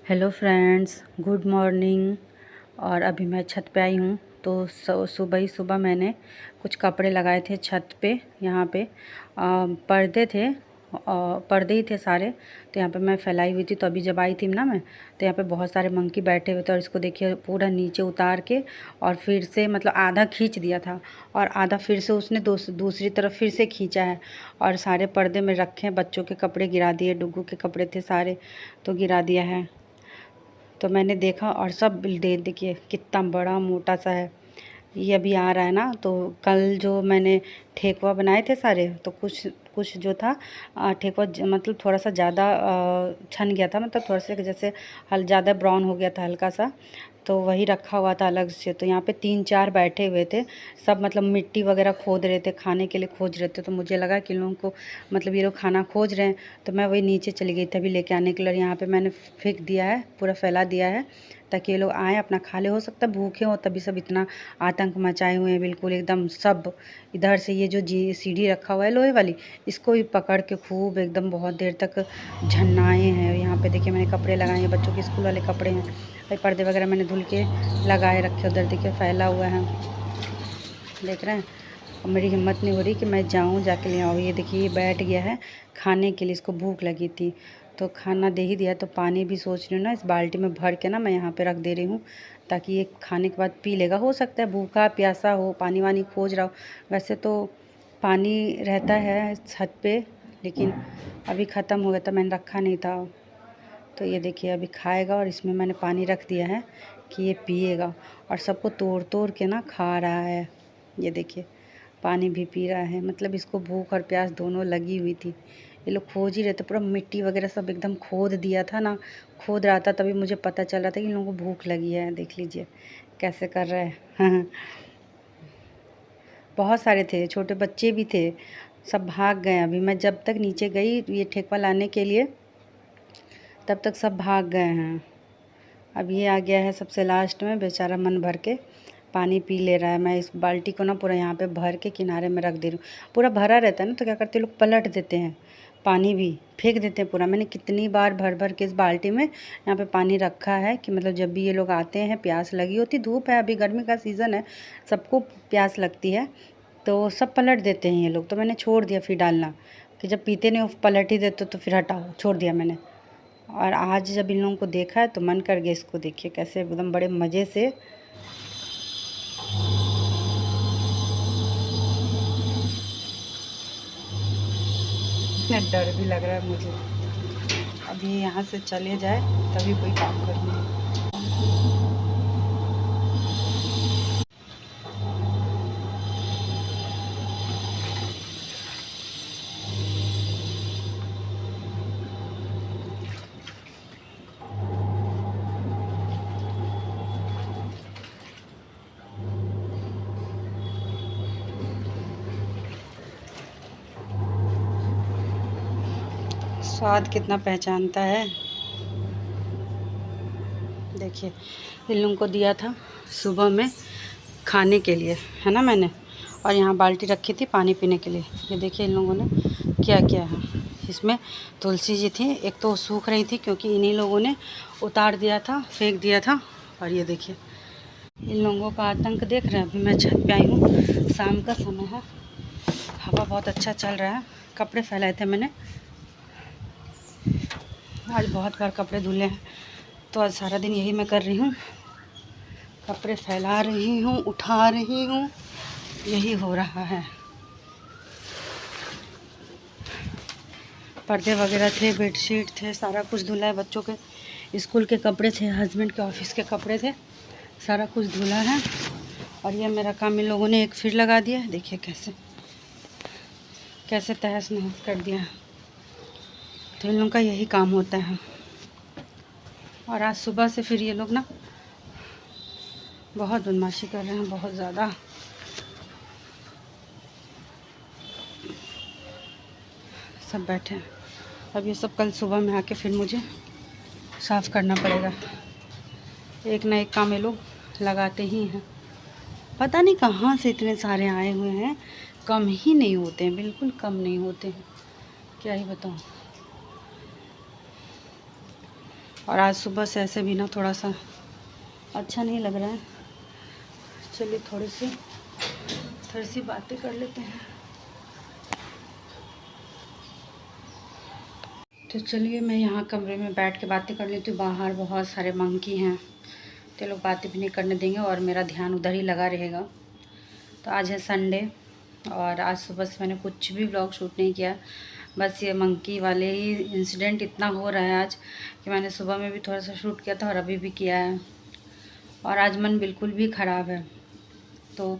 Hello friends, good morning. और अभी मैं छत पे आई हूँ। तो सुबह ही सुबह मैंने कुछ कपड़े लगाए थे छत पे। यहाँ पे पर्दे थे, पर्दे ही थे सारे। तो यहाँ पे मैं फैलाई हुई थी। तो अभी जब आई थी ना मैं, तो यहाँ पे बहुत सारे मंकी बैठे हुए थे। और इसको देखिए पूरा नीचे उतार के और फिर से मतलब आधा खींच दिया था और आधा फिर से उसने दूसरी तरफ फिर से खींचा है। और सारे पर्दे में रखे हैं, बच्चों के कपड़े गिरा दिए, डुग्गू के कपड़े थे सारे तो गिरा दिया है। तो मैंने देखा और सब देखिए कितना बड़ा मोटा सा है। ये अभी आ रहा है ना। तो कल जो मैंने ठेकुआ बनाए थे सारे, तो कुछ कुछ जो था ठेकुआ मतलब थोड़ा सा ज़्यादा छन गया था, मतलब थोड़ा सा जैसे ज़्यादा ब्राउन हो गया था हल्का सा। तो वही रखा हुआ था अलग से। तो यहाँ पे 3-4 बैठे हुए थे सब, मतलब मिट्टी वगैरह खोद रहे थे, खाने के लिए खोज रहे थे। तो मुझे लगा कि इन लोगों को मतलब ये लोग खाना खोज रहे हैं। तो मैं वही नीचे चली गई थी अभी लेके आने के लिए। यहाँ पे मैंने फेंक दिया है, पूरा फैला दिया है ताकि ये लोग आएँ अपना खा ले। हो सकता है भूखे हो तभी सब इतना आतंक मचाए हुए हैं, बिल्कुल एकदम सब। इधर से ये जो सीढ़ी रखा हुआ है लोहे वाली, इसको भी पकड़ के खूब एकदम बहुत देर तक झन्नाए हैं। यहाँ पे देखिए मैंने कपड़े लगाए हैं, बच्चों के स्कूल वाले कपड़े हैं भाई। पर्दे वगैरह मैंने धुल के लगाए रखे। उधर देखिए फैला हुआ है, देख रहे हैं। और मेरी हिम्मत नहीं हो रही कि मैं जाऊँ जाके ले आऊँ। ये देखिए ये बैठ गया है खाने के लिए, इसको भूख लगी थी तो खाना दे ही दिया। तो पानी भी सोच रही हूँ ना इस बाल्टी में भर के ना मैं यहाँ पे रख दे रही हूँ, ताकि ये खाने के बाद पी लेगा। हो सकता है भूखा प्यासा हो, पानी वानी खोज रहा हो। वैसे तो पानी रहता है छत पे, लेकिन अभी ख़त्म हो गया था, मैंने रखा नहीं था। तो ये देखिए अभी खाएगा और इसमें मैंने पानी रख दिया है कि ये पिएगा। और सबको तोड़ तोड़ के ना खा रहा है। ये देखिए पानी भी पी रहा है, मतलब इसको भूख और प्यास दोनों लगी हुई थी। ये लोग खोज ही रहे थे, पूरा मिट्टी वगैरह सब एकदम खोद दिया था ना, खोद रहा था तभी मुझे पता चल रहा था कि इन लोगों को भूख लगी है। देख लीजिए कैसे कर रहे हैं। बहुत सारे थे, छोटे बच्चे भी थे, सब भाग गए। अभी मैं जब तक नीचे गई ये ठेकुआ लाने के लिए, तब तक सब भाग गए हैं। अब ये आ गया है सबसे लास्ट में, बेचारा मन भर के पानी पी ले रहा है। मैं इस बाल्टी को ना पूरा यहाँ पे भर के किनारे में रख दे रही हूँ। पूरा भरा रहता है ना, तो क्या करते हैं लोग पलट देते हैं, पानी भी फेंक देते हैं पूरा। मैंने कितनी बार भर भर के इस बाल्टी में यहाँ पे पानी रखा है कि मतलब जब भी ये लोग आते हैं, प्यास लगी होती, धूप है अभी गर्मी का सीज़न है, सबको प्यास लगती है, तो सब पलट देते हैं ये लोग। तो मैंने छोड़ दिया फिर डालना, कि जब पीते नहीं पलट ही देते तो फिर हटाओ, छोड़ दिया मैंने। और आज जब इन लोगों को देखा है तो मन कर गया, इसको देखिए कैसे एकदम बड़े मज़े से डर भी लग रहा है मुझे। अभी यहाँ से चले जाए तभी कोई काम करूँगी। स्वाद कितना पहचानता है। देखिए इन लोगों को दिया था सुबह में खाने के लिए, है ना मैंने, और यहाँ बाल्टी रखी थी पानी पीने के लिए। ये देखिए इन लोगों ने क्या किया है। इसमें तुलसी जी थी, एक तो सूख रही थी क्योंकि इन्हीं लोगों ने उतार दिया था, फेंक दिया था। और ये देखिए इन लोगों का आतंक देख रहे हैं। अभी मैं छत पे आई हूँ, शाम का समय है, हवा बहुत अच्छा चल रहा है। कपड़े फैलाए थे मैंने, आज बहुत बार कपड़े धुले हैं, तो आज सारा दिन यही मैं कर रही हूँ, कपड़े फैला रही हूँ, उठा रही हूँ, यही हो रहा है। पर्दे वगैरह थे, बेडशीट थे, सारा कुछ धुला है। बच्चों के स्कूल के कपड़े थे, हस्बैंड के ऑफिस के कपड़े थे, सारा कुछ धुला है। और ये मेरा काम इन लोगों ने एक फिर लगा दिया। देखिए कैसे कैसे तहस नहस कर दिया। तो इन लोगों का यही काम होता है। और आज सुबह से फिर ये लोग ना बहुत बदमाशी कर रहे हैं, बहुत ज़्यादा। सब बैठे हैं। अब ये सब कल सुबह में आके फिर मुझे साफ़ करना पड़ेगा। एक ना एक काम ये लोग लगाते ही हैं। पता नहीं कहाँ से इतने सारे आए हुए हैं, कम ही नहीं होते हैं, बिल्कुल कम नहीं होते हैं, क्या ही बताऊँ। और आज सुबह से ऐसे भी ना थोड़ा सा अच्छा नहीं लग रहा है। चलिए थोड़ी सी बातें कर लेते हैं। तो चलिए मैं यहाँ कमरे में बैठ के बातें कर लेती हूँ। बाहर बहुत सारे मंकी हैं तो लोग बातें भी नहीं करने देंगे और मेरा ध्यान उधर ही लगा रहेगा। तो आज है संडे और आज सुबह से मैंने कुछ भी व्लॉग शूट नहीं किया। बस ये मंकी वाले ही इंसिडेंट इतना हो रहा है आज कि मैंने सुबह में भी थोड़ा सा शूट किया था और अभी भी किया है। और आज मन बिल्कुल भी ख़राब है। तो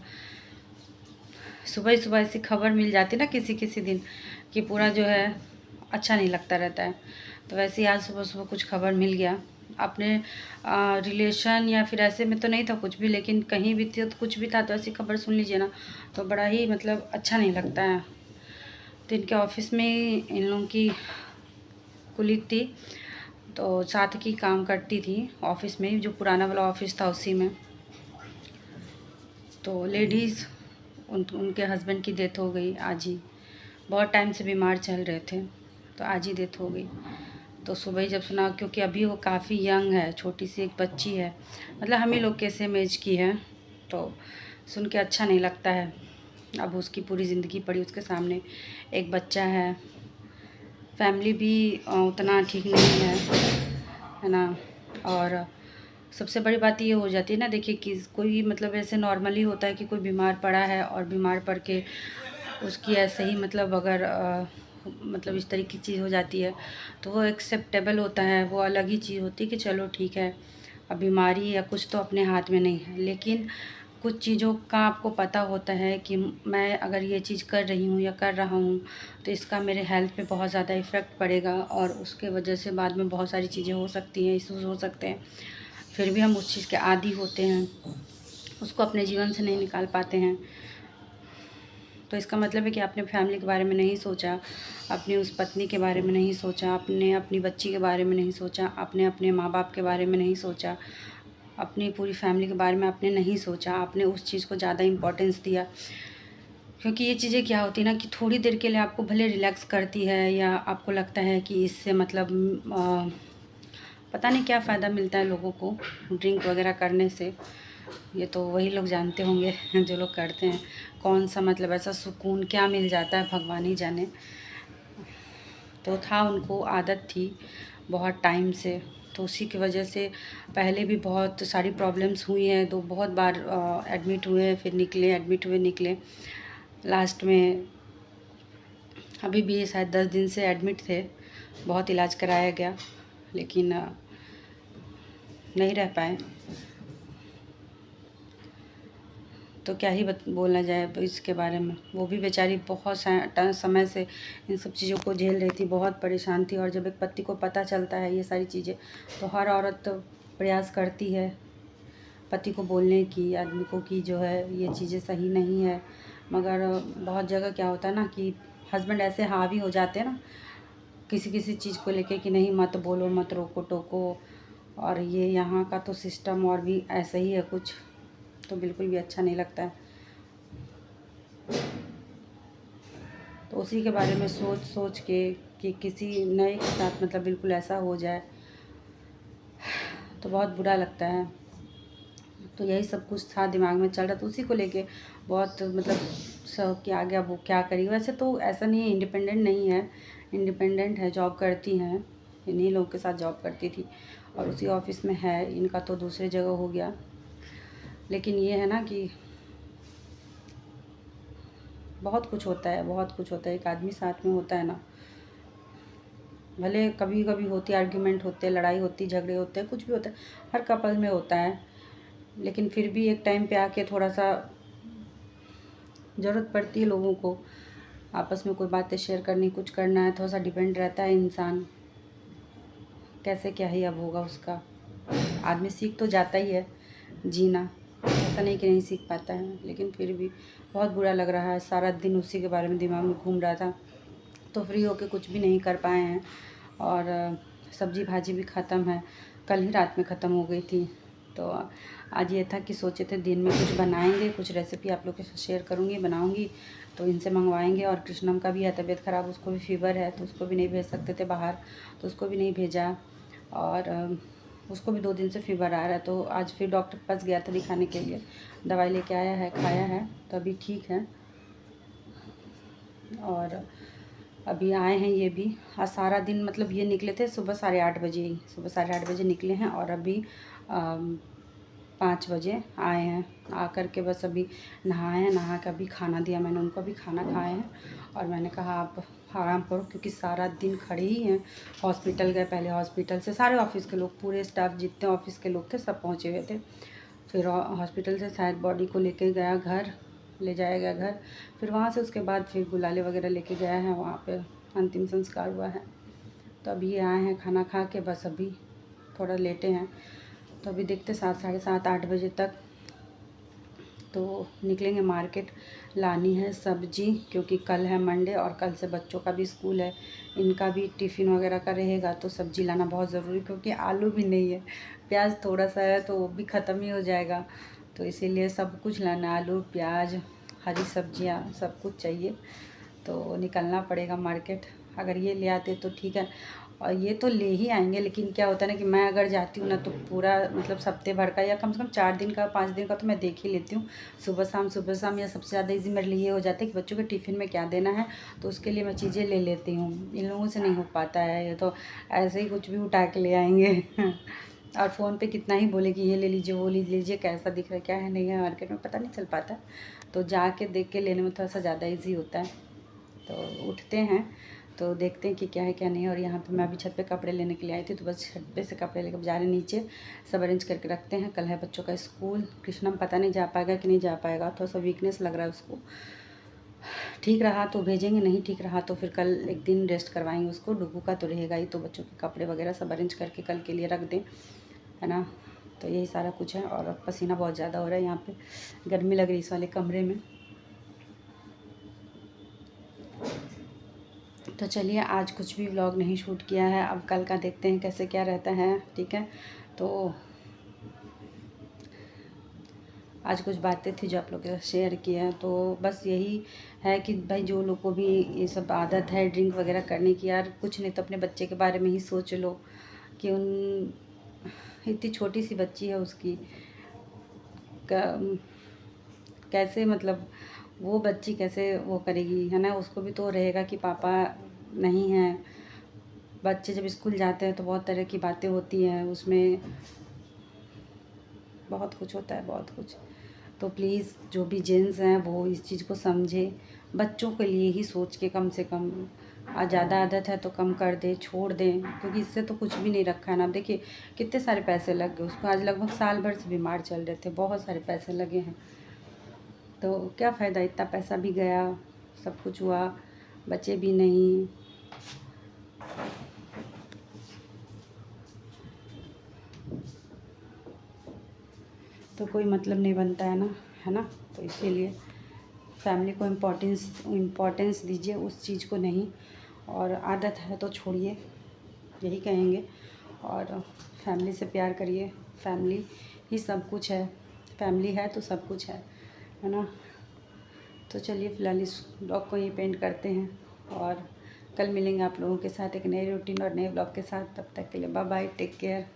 सुबह ही सुबह ऐसी खबर मिल जाती ना किसी किसी दिन कि पूरा जो है अच्छा नहीं लगता रहता है। तो वैसे ही आज सुबह सुबह कुछ खबर मिल गया। अपने रिलेशन या फिर ऐसे में तो नहीं था कुछ भी, लेकिन कहीं भी तो कुछ भी था तो ऐसी खबर सुन लीजिए ना तो बड़ा ही मतलब अच्छा नहीं लगता है। तो इनके ऑफिस में इन लोगों की कुलीग थी, तो साथ की काम करती थी ऑफिस में, जो पुराना वाला ऑफिस था उसी में। तो लेडीज़ उनके हस्बैंड की डेथ हो गई आज ही। बहुत टाइम से बीमार चल रहे थे तो आज ही डेथ हो गई। तो सुबह ही जब सुना, क्योंकि अभी वो काफ़ी यंग है, छोटी सी एक बच्ची है, मतलब हम ही लोग के सेम एज की है, तो सुन के अच्छा नहीं लगता है। अब उसकी पूरी ज़िंदगी पड़ी उसके सामने, एक बच्चा है, फैमिली भी उतना ठीक नहीं है ना। और सबसे बड़ी बात ये हो जाती है ना, देखिए कि कोई मतलब ऐसे नॉर्मली होता है कि कोई बीमार पड़ा है और बीमार पड़ के उसकी ऐसे ही मतलब अगर मतलब इस तरीके की चीज़ हो जाती है तो वो एक्सेप्टेबल होता है, वो अलग ही चीज़ होती है कि चलो ठीक है अब बीमारी या कुछ तो अपने हाथ में नहीं है। लेकिन कुछ चीज़ों का आपको पता होता है कि मैं अगर ये चीज़ कर रही हूँ या कर रहा हूँ तो इसका मेरे हेल्थ पे बहुत ज़्यादा इफ़ेक्ट पड़ेगा और उसके वजह से बाद में बहुत सारी चीज़ें हो सकती हैं, इश्यूज़ हो सकते हैं। फिर भी हम उस चीज़ के आदी होते हैं, उसको अपने जीवन से नहीं निकाल पाते हैं। तो इसका मतलब है कि आपने फैमिली के बारे में नहीं सोचा, अपनी उस पत्नी के बारे में नहीं सोचा, आपने अपनी बच्ची के बारे में नहीं सोचा, आपने अपने माँ बाप के बारे में नहीं सोचा, अपनी पूरी फैमिली के बारे में आपने नहीं सोचा। आपने उस चीज़ को ज़्यादा इम्पोर्टेंस दिया। क्योंकि ये चीज़ें क्या होती है ना कि थोड़ी देर के लिए आपको भले रिलैक्स करती है या आपको लगता है कि इससे मतलब पता नहीं क्या फ़ायदा मिलता है लोगों को ड्रिंक वगैरह करने से। ये तो वही लोग जानते होंगे जो लोग करते हैं, कौन सा मतलब ऐसा सुकून क्या मिल जाता है भगवान ही जाने। तो था, उनको आदत थी बहुत टाइम से, तो उसी की वजह से पहले भी बहुत सारी प्रॉब्लम्स हुई हैं। तो बहुत बार एडमिट हुए, फिर निकले, एडमिट हुए निकले। लास्ट में अभी भी शायद 10 दिन से एडमिट थे, बहुत इलाज कराया गया लेकिन नहीं रह पाए। तो क्या ही बोलना जाए इसके बारे में। वो भी बेचारी बहुत समय से इन सब चीज़ों को झेल रही थी, बहुत परेशान थी। और जब एक पति को पता चलता है ये सारी चीज़ें तो हर औरत तो प्रयास करती है पति को बोलने की, आदमी को, कि जो है ये चीज़ें सही नहीं है। मगर बहुत जगह क्या होता है ना कि हस्बैंड ऐसे हावी हो जाते हैं ना किसी किसी चीज़ को लेके कि नहीं मत बोलो, मत रोको टोको। और ये यहाँ का तो सिस्टम और भी ऐसा ही है कुछ, तो बिल्कुल भी अच्छा नहीं लगता है। तो उसी के बारे में सोच सोच के कि किसी नए के साथ मतलब बिल्कुल ऐसा हो जाए तो बहुत बुरा लगता है। तो यही सब कुछ था दिमाग में चल रहा था, उसी को लेके बहुत मतलब सब कि आ गया वो क्या करी। वैसे तो ऐसा नहीं है, इंडिपेंडेंट नहीं है, इंडिपेंडेंट है, जॉब करती हैं, इन्हीं लोगों के साथ जॉब करती थी और उसी ऑफिस में है। इनका तो दूसरी जगह हो गया। लेकिन ये है ना कि बहुत कुछ होता है, बहुत कुछ होता है। एक आदमी साथ में होता है ना, भले कभी कभी होती है, आर्ग्यूमेंट होते हैं, लड़ाई होती, झगड़े होते हैं, कुछ भी होता है, हर कपल में होता है। लेकिन फिर भी एक टाइम पे आके थोड़ा सा ज़रूरत पड़ती है लोगों को आपस में कोई बातें शेयर करनी, कुछ करना है, थोड़ा सा डिपेंड रहता है इंसान। कैसे क्या ही अब होगा उसका। आदमी सीख तो जाता ही है जीना, ऐसा नहीं कि नहीं सीख पाता है, लेकिन फिर भी बहुत बुरा लग रहा है। सारा दिन उसी के बारे में दिमाग में घूम रहा था, तो फ्री होके कुछ भी नहीं कर पाए हैं। और सब्जी भाजी भी ख़त्म है, कल ही रात में ख़त्म हो गई थी। तो आज ये था कि सोचे थे दिन में कुछ बनाएंगे, कुछ रेसिपी आप लोग के साथ शेयर करूँगी, बनाऊँगी, तो इनसे मंगवाएंगे। और कृष्णम का भी है तबीयत ख़राब, उसको भी फीवर है, तो उसको भी नहीं भेज सकते थे बाहर, तो उसको भी नहीं भेजा। और उसको भी 2 दिन से फ़ीवर आ रहा है, तो आज फिर डॉक्टर के पास गया था दिखाने के लिए, दवाई लेके आया है, खाया है, तो अभी ठीक है। और अभी आए हैं ये भी। आज सारा दिन मतलब ये निकले थे सुबह 8:30 बजे ही, सुबह 8:30 बजे निकले हैं और अभी 5 बजे आए हैं। आ कर के बस अभी नहाए हैं, नहा के अभी खाना दिया मैंने उनको, अभी खाना खाए हैं और मैंने कहा आप आराम करो, क्योंकि सारा दिन खड़े ही हैं। हॉस्पिटल गए, पहले हॉस्पिटल से सारे ऑफिस के लोग, पूरे स्टाफ जितने ऑफिस के लोग थे सब पहुँचे हुए थे। फिर हॉस्पिटल से शायद बॉडी को लेके गया घर, ले जाया गया घर, फिर वहाँ से उसके बाद फिर गुलाले वगैरह लेके गया है, वहाँ पे अंतिम संस्कार हुआ है। तो अभी ये आए हैं खाना खा के, बस अभी थोड़ा लेटे हैं, तो अभी देखते 7, साढ़े 7, 8 बजे तक तो निकलेंगे मार्केट। लानी है सब्जी, क्योंकि कल है मंडे और कल से बच्चों का भी स्कूल है, इनका भी टिफ़िन वगैरह का रहेगा, तो सब्जी लाना बहुत ज़रूरी, क्योंकि आलू भी नहीं है, प्याज थोड़ा सा है तो वो भी ख़त्म ही हो जाएगा, तो इसीलिए सब कुछ लाना, आलू, प्याज, हरी सब्जियां, सब कुछ चाहिए, तो निकलना पड़ेगा मार्केट। अगर ये ले आते तो ठीक है, और ये तो ले ही आएंगे, लेकिन क्या होता है ना कि मैं अगर जाती हूँ ना तो पूरा मतलब हफ्ते भर का या कम से कम 4 दिन का, 5 दिन का तो मैं देख ही लेती हूँ, सुबह शाम। या सबसे ज़्यादा इजी मेरे लिए ये हो जाता है कि बच्चों के टिफ़िन में क्या देना है, तो उसके लिए मैं चीज़ें ले लेती हूँ। इन लोगों से नहीं हो पाता है, ये तो ऐसे ही कुछ भी उठा के ले आएंगे और फ़ोन पे कितना ही बोले कि ये ले लीजिए, वो ले लीजिए, कैसा दिख रहा है, क्या है, नहीं है, मार्केट में पता नहीं चल पाता, तो जाके देख के लेने में थोड़ा सा ज़्यादा ईजी होता है। तो उठते हैं तो देखते हैं कि क्या है क्या नहीं है। और यहाँ पे मैं अभी छत पे कपड़े लेने के लिए आई थी, तो बस छत पे से कपड़े लेकर जा रहे नीचे, सब अरेंज करके रखते हैं। कल है बच्चों का स्कूल, कृष्णम पता नहीं जा पाएगा कि नहीं जा पाएगा, थोड़ा सा वीकनेस लग रहा है उसको, ठीक रहा तो भेजेंगे, नहीं ठीक रहा तो फिर कल एक दिन रेस्ट करवाएंगे उसको। डुगू का तो रहेगा ही, तो बच्चों के कपड़े वगैरह सब अरेंज करके कल के लिए रख दें, है ना। तो यही सारा कुछ है। और पसीना बहुत ज़्यादा हो रहा है, यहाँ पे गर्मी लग रही है इस वाले कमरे में। तो चलिए, आज कुछ भी व्लॉग नहीं शूट किया है, अब कल का देखते हैं कैसे क्या रहता है, ठीक है। तो आज कुछ बातें थी जो आप लोगों के साथ शेयर किया, तो बस यही है कि भाई जो लोग को भी ये सब आदत है ड्रिंक वगैरह करने की, यार कुछ नहीं तो अपने बच्चे के बारे में ही सोच लो कि इतनी छोटी सी बच्ची है, उसकी कैसे मतलब वो बच्ची कैसे वो करेगी, है ना। उसको भी तो रहेगा कि पापा नहीं है। बच्चे जब स्कूल जाते हैं तो बहुत तरह की बातें होती हैं, उसमें बहुत कुछ होता है, बहुत कुछ। तो प्लीज़ जो भी जेंट्स हैं वो इस चीज़ को समझे, बच्चों के लिए ही सोच के कम से कम। ज़्यादा आदत है तो कम कर दे, छोड़ दें, क्योंकि इससे तो कुछ भी नहीं रखा है ना। देखिए कितने सारे पैसे लग गए उसको, आज लगभग साल भर से बीमार चल रहे थे, बहुत सारे पैसे लगे हैं, तो क्या फ़ायदा, इतना पैसा भी गया, सब कुछ हुआ, बच्चे भी नहीं। तो कोई मतलब नहीं बनता है ना, है ना। तो इसीलिए फैमिली को इम्पोर्टेंस दीजिए, उस चीज़ को नहीं। और आदत है तो छोड़िए, यही कहेंगे। और फैमिली से प्यार करिए, फैमिली ही सब कुछ है, फैमिली है तो सब कुछ है ना। तो चलिए फ़िलहाल इस ब्लॉग को यहीं पेंट करते हैं, और कल मिलेंगे आप लोगों के साथ एक नए रूटीन और नए ब्लॉग के साथ। तब तक के लिए बाय बाय, टेक केयर।